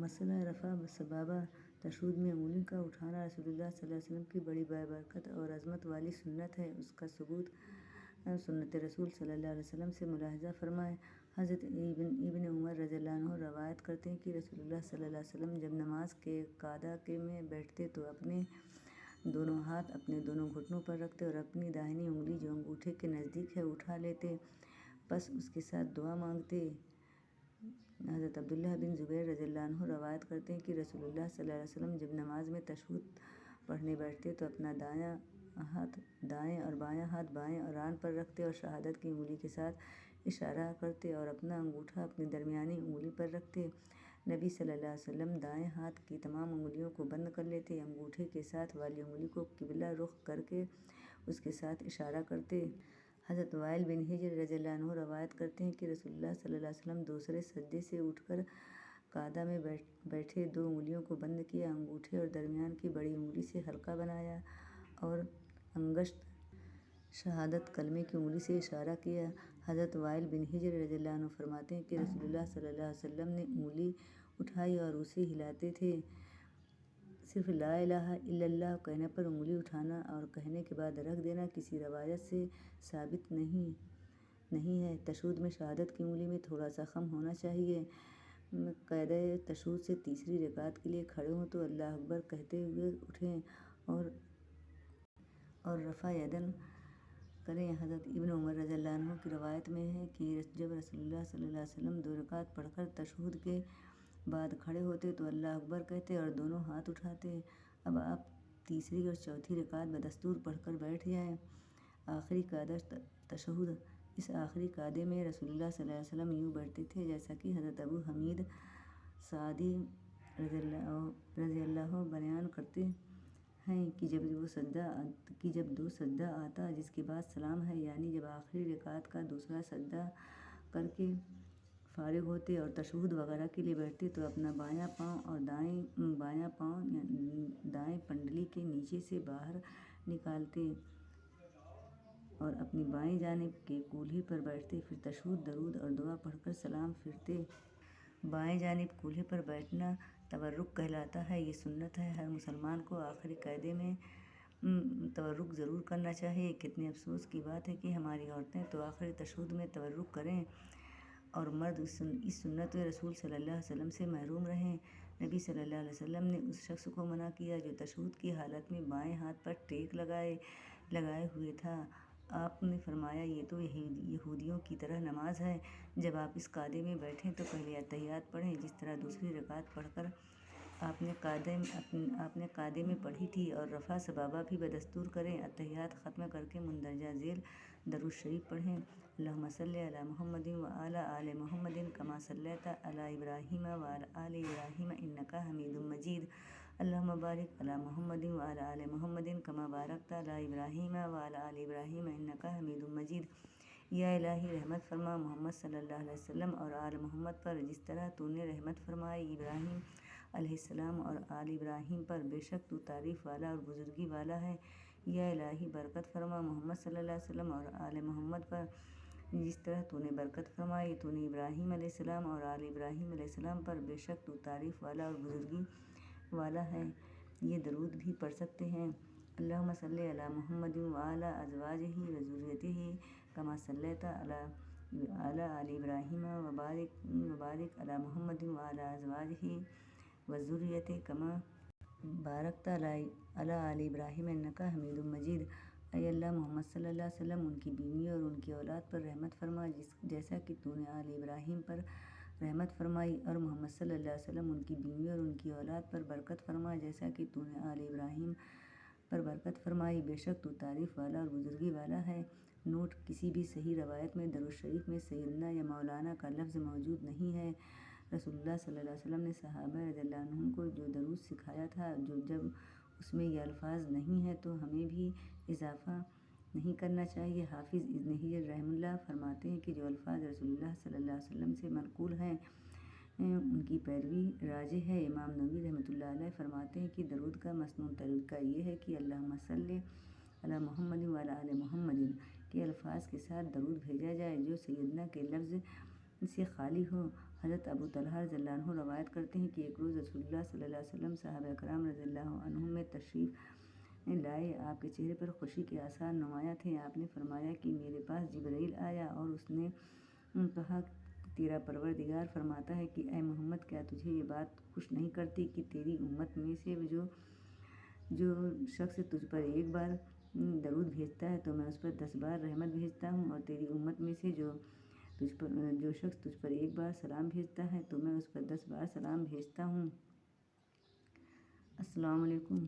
مسئلہ رفع سبابہ تشہد میں انگلی کا اٹھانا رسول اللہ صلی اللہ علیہ وسلم کی بڑی بابرکت اور عظمت والی سنت ہے۔ اس کا ثبوت سنت رسول صلی اللہ علیہ وسلم سے ملاحظہ فرمائیں۔ حضرت ابن عمر رضی اللہ عنہ روایت کرتے ہیں کہ رسول اللہ صلی اللہ علیہ وسلم جب نماز کے قعدہ میں بیٹھتے تو اپنے دونوں ہاتھ اپنے دونوں گھٹنوں پر رکھتے اور اپنی داہنی انگلی جو انگوٹھے کے نزدیک ہے اٹھا لیتے، پس اس کے ساتھ دعا مانگتے۔ حضرت عبداللہ بن زبیر رضی اللہ عنہ روایت کرتے ہیں کہ رسول اللہ صلی اللہ علیہ وسلم جب نماز میں تشہد پڑھنے بیٹھتے تو اپنا دایاں ہاتھ دائیں اور بایاں ہاتھ بائیں اور ران پر رکھتے اور شہادت کی انگلی کے ساتھ اشارہ کرتے اور اپنا انگوٹھا اپنی درمیانی انگلی پر رکھتے۔ نبی صلی اللہ علیہ وسلم دائیں ہاتھ کی تمام انگلیوں کو بند کر لیتے، انگوٹھے کے ساتھ والی انگلی کو قبلہ رخ کر کے اس کے ساتھ اشارہ کرتے۔ حضرت وائل بن حجر رضی اللہ عنہ روایت کرتے ہیں کہ رسول اللہ صلی اللہ علیہ وسلم دوسرے سجدے سے اٹھ کر قعدہ میں بیٹھے دو انگلیوں کو بند کیا، انگوٹھے اور درمیان کی بڑی انگلی سے حلقہ بنایا اور انگشت شہادت کلمے کی انگلی سے اشارہ کیا۔ حضرت وائل بن حجر رضی اللہ عنہ فرماتے ہیں کہ رسول اللہ صلی اللہ علیہ وسلم نے انگلی اٹھائی اور اسے ہلاتے تھے۔ صرف لا الہ الا اللہ کہنے پر انگلی اٹھانا اور کہنے کے بعد رکھ دینا کسی روایت سے ثابت نہیں ہے۔ تشہد میں شہادت کی انگلی میں تھوڑا سا خم ہونا چاہیے۔ قاعدہ تشہد سے تیسری رکعت کے لیے کھڑے ہوں تو اللہ اکبر کہتے ہوئے اٹھیں اور رفع یدین کریں۔ حضرت ابن عمر رضی اللہ عنہ کی روایت میں ہے کہ جب رسول اللہ صلی اللہ علیہ وسلم 2 رکعت پڑھ کر تشہد کے بعد کھڑے ہوتے تو اللہ اکبر کہتے اور دونوں ہاتھ اٹھاتے۔ اب آپ تیسری اور چوتھی رکعت بدستور پڑھ کر بیٹھ جائیں۔ آخری قعدہ تشہد۔ اس آخری قعدے میں رسول اللہ صلی اللہ علیہ وسلم یوں بیٹھتے تھے جیسا کہ حضرت ابو حمید سعدی رضی اللہ بیان کرتے ہیں کہ جب دو سجدہ آتا جس کے بعد سلام ہے، یعنی جب آخری رکعت کا دوسرا سجدہ کر کے فارغ ہوتے اور تشہد وغیرہ کے لیے بیٹھتے تو اپنا بایاں پاؤں دائیں پنڈلی کے نیچے سے باہر نکالتے اور اپنی بائیں جانب کے کولہے پر بیٹھتے، پھر تشہد، درود اور دعا پڑھ کر سلام پھیرتے۔ بائیں جانب کولہے پر بیٹھنا تورک کہلاتا ہے۔ یہ سنت ہے۔ ہر مسلمان کو آخری قعدے میں تورک ضرور کرنا چاہیے۔ کتنے افسوس کی بات ہے کہ ہماری عورتیں تو آخری تشہد میں تورک کریں اور مرد اس سنت رسول صلی اللہ علیہ وسلم سے محروم رہیں۔ نبی صلی اللہ علیہ وسلم نے اس شخص کو منع کیا جو تشہد کی حالت میں بائیں ہاتھ پر ٹیک لگائے ہوئے تھا۔ آپ نے فرمایا، یہ تو یہودیوں کی طرح نماز ہے۔ جب آپ اس قعدے میں بیٹھیں تو پہلے اتحیات پڑھیں جس طرح دوسری رکعت پڑھ کر آپ نے قعدے میں پڑھی تھی، اور رفع سبابہ بھی بدستور کریں۔ اتحیات ختم کر کے مندرجہ ذیل درود شریف پڑھیں۔ اللہم صلی علی محمد وعلی آل محمد کما صلیت علی ابراہیم وعلی آل ابراہیم انک حمید مجید۔ اللہم بارک علی محمد وعلی آل محمد کما بارکت علی ابراہیم وعلی آل ابراہیم انک حمید مجید۔ یا الہی، رحمت فرما محمد صلی اللہ علیہ وسلم اور آل محمد پر جس طرح تو نے رحمت فرمائی ابراہیم علیہ السلام اور آل ابراہیم پر، بے شک تو تعریف والا اور بزرگی والا ہے۔ یا الہی، برکت فرما محمد صلی اللہ علیہ وسلم اور آل محمد پر جس طرح تو نے برکت فرمائی تو نے ابراہیم علیہ السلام اور آل ابراہیم علیہ السلام پر، بے شک تو تعریف والا اور بزرگی والا ہے۔ یہ درود بھی پڑھ سکتے ہیں۔ اللہم صلی علی محمد وعلی ازواجہ وذریتہ کما صلیت علی آل ابراہیم وبارک علی محمد وعلی ازواجہ وذریتہ کما بارکت علی آل ابراہیم انک حمید مجید۔ اے اللہ، محمد صلی اللہ علیہ وسلم، ان کی بیوی اور ان کی اولاد پر رحمت فرما جیسا کہ تو نے آل ابراہیم پر رحمت فرمائی، اور محمد صلی اللہ علیہ وسلم ان کی بیوی اور ان کی اولاد پر برکت فرما جیسا کہ تو نے آل ابراہیم پر برکت فرمائی، بے شک تو تعریف والا اور بزرگی والا ہے۔ نوٹ: کسی بھی صحیح روایت میں درود شریف میں سیدنا یا مولانا کا لفظ موجود نہیں ہے۔ رسول اللہ صلی اللہ علیہ وسلم نے صحابہ رضی اللہ عنہم کو جو درود سکھایا تھا، جب اس میں یہ الفاظ نہیں ہیں تو ہمیں بھی اضافہ نہیں کرنا چاہیے۔ حافظ ابن حجر رحمہ اللہ فرماتے ہیں کہ جو الفاظ رسول اللہ صلی اللہ علیہ وسلم سے منقول ہیں ان کی پیروی راجح ہے۔ امام نووی رحمۃ اللہ علیہ فرماتے ہیں کہ درود کا مسنون طریقہ یہ ہے کہ اللہم صلی علی محمد وعلی آل محمد کے الفاظ کے ساتھ درود بھیجا جائے جو سیدنا کے لفظ سے خالی ہو۔ حضرت ابو طلحہ رضی اللہ عنہ روایت کرتے ہیں کہ ایک روز رسول اللہ صلی اللہ علیہ وسلم صحابہ کرام رضی اللہ عنہم میں تشریف لائے۔ آپ کے چہرے پر خوشی کے آثار نمایاں تھے۔ آپ نے فرمایا کہ میرے پاس جبرائیل آیا اور اس نے کہا، تیرا پروردگار فرماتا ہے کہ اے محمد، کیا تجھے یہ بات خوش نہیں کرتی کہ تیری امت میں سے جو شخص تجھ پر ایک بار درود بھیجتا ہے تو میں اس پر 10 بار رحمت بھیجتا ہوں، اور تیری امت میں سے جو شخص تجھ پر ایک بار سلام بھیجتا ہے تو میں اس پر 10 بار سلام بھیجتا ہوں۔ السلام علیکم۔